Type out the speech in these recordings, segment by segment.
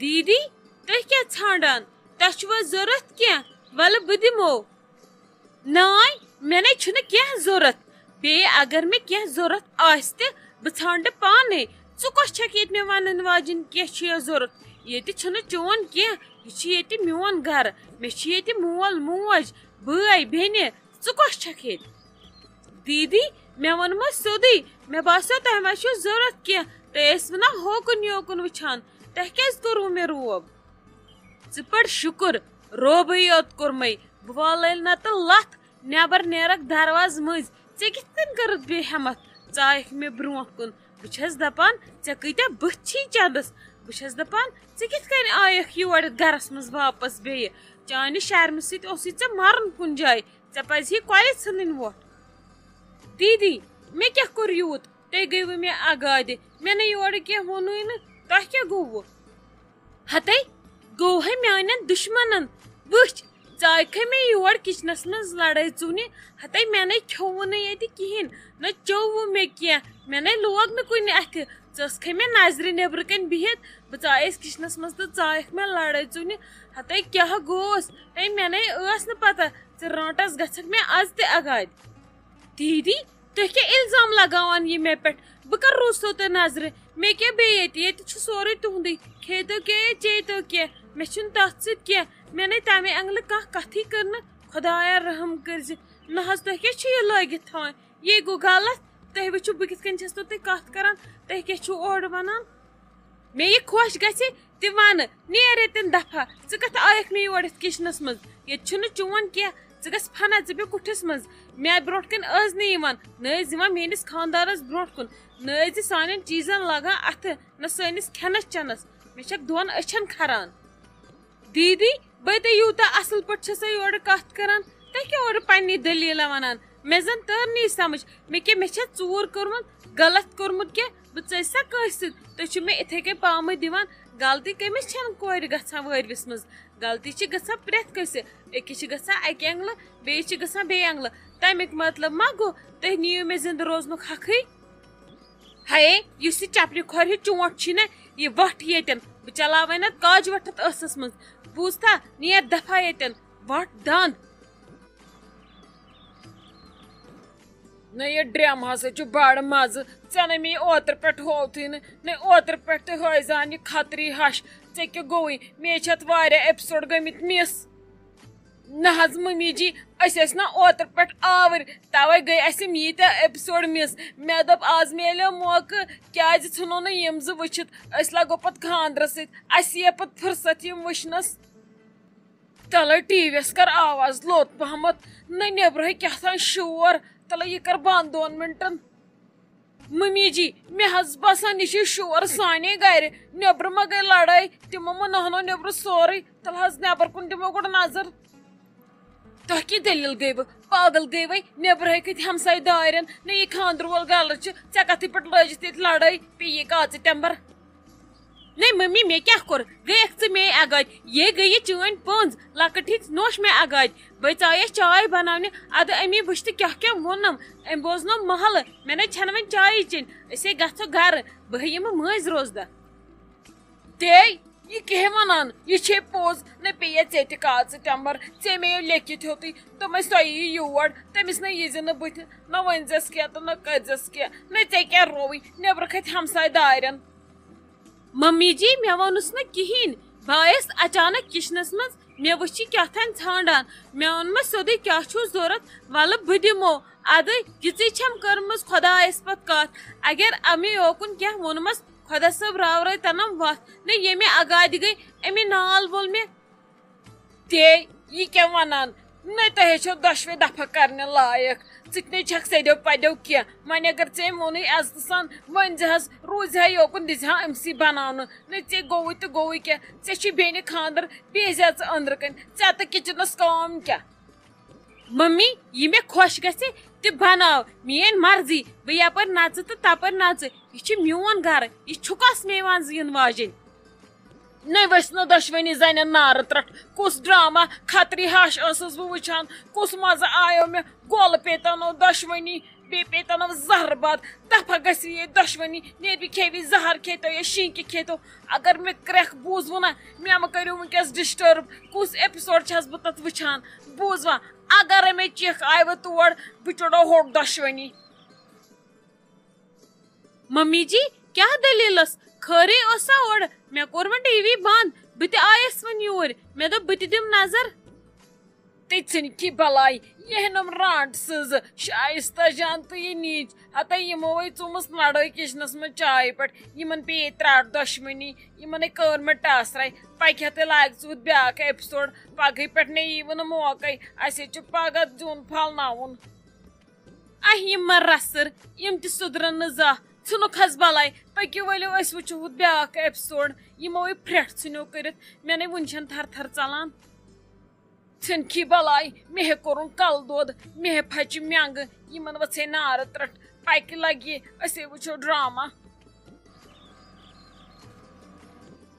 دیدی تُہۍ کیٛاہ ژھانڈان تۄہہِ چھُوا ضروٗرت کینٛہہ وَلہٕ بہٕ دِمو ناے مےٚ نے چھُنہٕ کینٛہہ ضروٗرت بیٚیہِ اگر مےٚ کینٛہہ ضروٗرت آسہِ تہِ بہٕ ژھانڈٕ پانے ژٕ کۄس چھکھ ییٚتہِ مےٚ وَنن واجیٚنۍ کینٛہہ چھُ یا ضروٗرت ییٚتہِ چھُنہٕ چون کینٛہہ یہِ چھُ ییٚتہِ میون گرٕ مےٚ چھِ ییٚتہِ مول موج بٲے بیٚنہِ ژٕ کۄس چھکھ ییٚتہِ دیدی مےٚ ووٚنمو سیوٚدُے مےٚ باسیو تۄہہِ ما چھُو ضروٗرت کینٛہہ تُہۍ ٲسۍ وَنان ہوکُن یوکُن وٕچھان تۄہہِ کیٛازِ کوٚروٕ مےٚ روب ژٕ پٔر شُکُر روبٕے یوت کوٚرمَے بہٕ والٲیِل نَتہٕ لَتھ نٮ۪بر نیرَکھ دروازٕ مٔنٛزۍ ژےٚ کِتھ کٔنۍ کٔرٕتھ بیٚیہِ ہٮ۪متھ ژایَکھ مےٚ برٛونٛٹھ کُن بہٕ چھَس دَپان ژےٚ کۭتیٛاہ بٕتھِ چھی چَندَس بہٕ چھَس دَپان ژٕ کِتھ کٔنۍ آیَکھ یور گَرَس منٛز واپَس بیٚیہِ چانہِ شرمہِ سۭتۍ اوسُے ژےٚ مَرُن کُنہِ جایہِ ژےٚ پَزِہی کۄلہِ ژھٕنٕنۍ وۄٹھ دیدی مےٚ کیٛاہ کوٚر یوٗت تُہۍ گٔیوٕ مےٚ اَگادِ مےٚ نہٕ یورٕ کینٛہہ ووٚنُے نہٕ تۄہہِ کیٛاہ گوٚوُ ہَتے گوٚو ہے میٛانٮ۪ن دُشمَنَن وٕچھ ژایکھے مےٚ یور کِچنَس منٛز لڑٲے ژوٗنہِ ہَتے مےٚ نے کھیوٚوُ نہٕ ییٚتہِ کِہیٖنۍ نہ چوٚوُ مےٚ کینٛہہ مےٚ نے لوگ نہٕ کُنہِ اَتھِ ژٕ ٲسکھے مےٚ نظرِ نیٚبرٕ کَنۍ بِہِتھ بہٕ ژایَس کِچنَس منٛز تہٕ ژایَکھ مےٚ لڑٲے ژوٗنہِ ہَتے کیٛاہ گوس ہے مےٚ نے ٲس نہٕ پَتہ ژٕ رانٛٹَس گژھکھ مےٚ آز تہِ اَگادِ دیدی تُہۍ کیٛاہ اِلزام لگاوان یہِ مےٚ پٮ۪ٹھ بہٕ کَر روٗزتو تۄہہِ نظرِ مےٚ کیٛاہ بیٚیہِ ییٚتہِ چھُ سورُے تُہُنٛدُے کھیٚیتو کینٛہہ یا چیٚیتو کینٛہہ مےٚ چھُنہٕ تَتھ سۭتۍ کینٛہہ مےٚ نے تَمے اَنگلہٕ کانٛہہ کَتھٕے کٔر نہٕ خۄدایا رحم کٔرۍزِ نہ حظ تُہۍ کیٛاہ چھُ یہِ لٲگِتھ تھاوان یے گوٚو غلط تُہۍ وٕچھِو بہٕ کِتھ کٔنۍ چھَس تو تۄہہِ کَتھ کَران تُہۍ کیٛاہ چھُو اورٕ وَنان مےٚ یہِ خۄش گژھِ تہِ وَنہٕ نیر ییٚتٮ۪ن دَفا ژٕ کَتھ آیَکھ مےٚ یور یِتھ کِچنَس منٛز ییٚتہِ چھُنہٕ چون کینٛہہ ژٕ گژھ فنا ژٕ بیٚہہ کُٹھِس منٛز مےٚ برونٛٹھ کَنۍ ٲس نہٕ یِوان نہ ٲسۍ دِوان میٛٲنِس خانٛدارَس برونٛٹھ کُن نہ ٲسۍ زِ سانٮ۪ن چیٖزَن لگان اَتھٕ نہ سٲنِس کھٮ۪نَس چٮ۪نَس مےٚ چھَکھ دۄن أچھَن کھَران دیدی بٔے تۄہہِ یوٗتاہ اَصٕل پٲٹھۍ چھَسو یورٕ کَتھ کَران تُہۍ کیٛاہ اورٕ پنٛنی دٔلیٖلہ وَنان مےٚ زَن تٔر نہٕ یہِ سَمٕجھ مےٚ کیٛاہ مےٚ چھا ژوٗر کوٚرمُت غلط کوٚرمُت کیٛاہ بہٕ ژٔج سا کٲنٛسہِ سۭتۍ تُہۍ چھِو مےٚ اِتھَے کٔنۍ پامہٕ دِوان غلطی کٔمِس چھَنہٕ کورِ گژھان وٲرۍوِس منٛز غلطی چھِ گژھان پرٛٮ۪تھ کٲنٛسہِ أکِس چھِ گژھان اَکہِ اَنٛگلہٕ بیٚیِس چھِ گژھان بیٚیہِ اَنٛگلہٕ تَمیُک مطلب ما گوٚو تُہۍ نِیِو مےٚ زِندٕ روزنُک حقٕے ہَے یُس یہِ چَپنہِ کھۄرِ ہیوٗ چونٛٹھ چھی نہ یہِ وَٹھ ییٚتٮ۪ن بہٕ چلاوَے نَتہٕ کاجہِ وَٹھ اَتھ ٲسَس منٛز بوٗزتھا نیر دَفا ییٚتٮ۪ن وَٹھ دنٛد نہ یہِ ڈرٛمہٕ ہسا چھُ بَڑٕ مَزٕ ژےٚ نَے مےٚ یہِ اوترٕ پٮ۪ٹھ ہووتھٕے نہٕ نَے اوترٕ پٮ۪ٹھ تہِ ہٲیزٕہَن یہِ خطری ہَش ژےٚ کیٛاہ گوٚوُے مے چھِ اَتھ واریاہ اٮ۪پِسوڈ گٔمٕتۍ مِس نہ حظ مٔمی جی أسۍ ٲسۍ نہ اوترٕ پٮ۪ٹھ آوٕرۍ تَوَے گٔے اَسہِ یِم ییٖتیٛاہ اٮ۪پِسوڈ مِس مےٚ دوٚپ آز میلیو موقعہٕ کیٛازِ ژھٕنو نہٕ یِم زٕ وٕچھِتھ أسۍ لَگو پَتہٕ خانٛدرَس سۭتۍ اَسہِ یی پَتہٕ فُرصت یِم وٕچھنَس تَلَے ٹی وی یَس کَر آواز لوٚت پَہمَتھ نہ نیٚبرٕ کیٛاہ تام شور تَلَے یہِ کَر بنٛد 2 مِنٹَن مٔمی جی مےٚ حظ باسان یہِ چھُ شور سانے گَرِ نیٚبرٕ ما گٔے لڑٲے تِمو ما نہنو نیٚبرٕ سورُے تَلہٕ حظ نٮ۪بر کُن دِمو گۄڈٕ نظر تۄہہِ کیٛاہ دٔلیٖل گٔیوٕ پاگل گٔیوَے نیٚبرٕ ہیٚکِتھ ہمساے دارٮ۪ن نہ یہِ خانٛدرٕ وول غلط چھُ ژےٚ کَتھٕے پٮ۪ٹھ لٲجِتھ ییٚتہِ لڑٲے پیٚیہِ کاژٕ ٹٮ۪مبر نَے مٔمی مےٚ کیٛاہ کوٚر گٔیَکھ ژٕ مے اَگادِ یے گٔے یہِ چٲنۍ پٔنٛز لۄکٕٹ ہِکھ نوٚش مےٚ اَگادِ بٔے ژایَس چاے بَناونہِ اَدٕ أمی وٕچھ تہٕ کیٛاہ کیٛاہ ووٚنُم أمۍ بوزنو محلہٕ مےٚ نَے چھَنہٕ وۄنۍ چایی چیٚنۍ أسے گژھو گرٕ بہٕ ہے یِمہٕ مٲنٛزۍ روزدہ تے یہِ کیٛاہ وَنان یہِ چھے پوٚز نہ پیٚیے ژےٚ تہِ کاژٕ ٹٮ۪مبر ژےٚ میٚیو لیکھِتھ ہیوٚتُے دوٚپمَے سۄ یی یور تٔمِس نہ ییٖزِ نہٕ بٕتھِ نہ ؤنۍزٮ۪س کینٛہہ تہٕ نہ کٔرۍزٮ۪س کینٛہہ نہ ژےٚ کیٛاہ رووُے نیٚبرٕ کھٔتۍ ہمساے دارٮ۪ن ممی جی مےٚ ووٚنُس نہٕ کِہیٖنۍ بہٕ آیَس اچانک کِچنَس منٛز مےٚ وٕچھ یہِ کیٛاہ تام ژھانڈان مےٚ ووٚنمَس سیوٚدُے کیٛاہ چھُو ضوٚرَتھ وَلہٕ بہٕ دِمو اَدٕ یِژٕے چھَم کٔرمٕژ خۄدایَس پَتہٕ کَتھ اگر اَمے یوکُن کینٛہہ ووٚنمَس خۄدا صٲب راورٲے تَنَم وَتھ نہ ییٚمہِ اَگادِ گٔے اَمے نال وول مےٚ تے یہِ کیٛاہ وَنان نہ تۄہے چھو دۄشوَے دَفا کَرنہِ لایق ژٕ تہِ نَے چھَکھ سیٚدیو پَدیو کینٛہہ وۄنۍ اگر ژےٚ أمۍ ووٚنُے عزتہٕ سان ؤنۍزِ حظ روٗزِ ہا یوکُن دِزِ ہا أمسٕے بَناونہٕ نہ ژےٚ گوٚوُے تہٕ گوٚوُے کیٛاہ ژےٚ چھُے بیٚنہِ خانٛدر بیٚہزِ ژٕ أنٛدرٕ کَنۍ ژےٚ تہٕ کِچنَس کٲم کیٛاہ مٔمی یہِ مےٚ خۄش گژھِ تہِ بَناو میٛٲنۍ مرضی بہٕ یَپٲرۍ نَژٕ تہٕ تَپٲرۍ نَژٕ یہِ چھُ میون گرٕ یہِ چھُکاس مےٚ یِوان زیٖن واجیٚنۍ نَے ؤسۍ نہٕ دۄشوٕنی زَنٮ۪ن نارٕ ترٛٹھ کُس ڈرٛاما خطری ہَش ٲسٕس بہٕ وٕچھان کُس مَزٕ آیو مےٚ گولہٕ پیٚتنو دۄشوٕنی بی پیتن زہر باد دفع گژھِ یہ دشمنی نیبی کھیوی زہر کھیتو یا شینکہِ کھیتو اگر مےٚ کرٛٮ۪کھ بوٗزوٕ نا مےٚ مہ کٔرِو وٕنکٮ۪س ڈِسٹٔرٕب کُس ایپِسوڈ چھَس بہٕ تَتھ وٕچھان بوٗزوا اگرے مےٚ چِکھ آیوٕ تور بہٕ چُڑو ہوٚٹ دۄشوٕنی ممی جی کیا دلیلس خٲرٕے ٲسا اورٕ مےٚ کوٚر وۄنۍ ٹی وی بنٛد بہٕ تہِ آیس وۄنۍ یوٗرۍ مےٚ دوٚپ بہٕ تہِ دِمہٕ نظر ژٕ ژھٕنۍ کی بلاے یہ ہنم رانٹ سٕز شائستہ جان تہٕ یہِ نیٖج ہتا یِمو ہے ژوٚمُس لڑٲے کچنس منٛز چایہِ پٮ۪ٹھ یِمن پیٚیہِ ترٛٹھ دۄشوٕنی یِمن ہے کٔر مےٚ ٹاسراے پکہِ ہتہٕ لاگہِ ژٕ بیٛاکھ ایپِسوڈ پگہٕے پٮ۪ٹھ نے ییٖوٕ نہٕ موقعے اسے چھُ پگہہ زیُن پھلناوُن یِم ما رسر یِم تہِ سُدرن نہٕ زانٛہہ ژھٕنُکھ حظ بلاے پٔکِو ؤلِو أسۍ وٕچھو ہُتھ بیٛاکھ ایپِسوڈ یِمو ہے پھرٛٹھ ژھٕنیو کٔرِتھ مےٚ نے وُنہِ چھنہٕ تھر تھر ژلان ژھٕنکھی بلاے مےٚ ہے کوٚرُن کلہٕ دود مےٚ ہے پھچہِ مینٛگہٕ یِمن ؤژھے نارٕ ترٛٹھ پکہِ لگہِ أسے وٕچھو ڈراما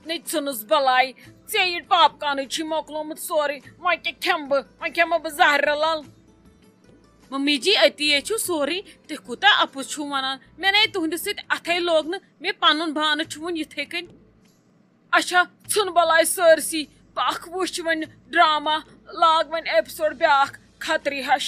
نے ژھٕنُس بلاے ژےٚ یہِ پاپ کارنٕے چھُے مۄکلومُت سورُے وۄنۍ کیٛاہ کھٮ۪مہٕ بہٕ وۄنۍ کھٮ۪مہ بہٕ زہرٕ لل ممی جی أتی ہے چھُ سورُے تُہۍ کوٗتاہ اَپُز چھُو وَنان مےٚ نے تُہنٛدِ سۭتۍ اَتھے لوگ نہٕ مےٚ پنُن بانہٕ چھُ وُنہِ یِتھٕے کٔنۍ اچھا ژھُن بلاے سٲرسٕے پکھ وٕچھ وۄنۍ ڈراما لاگ وۄنۍ ایپِسوڈ بیٛاکھ خطرٕ ہش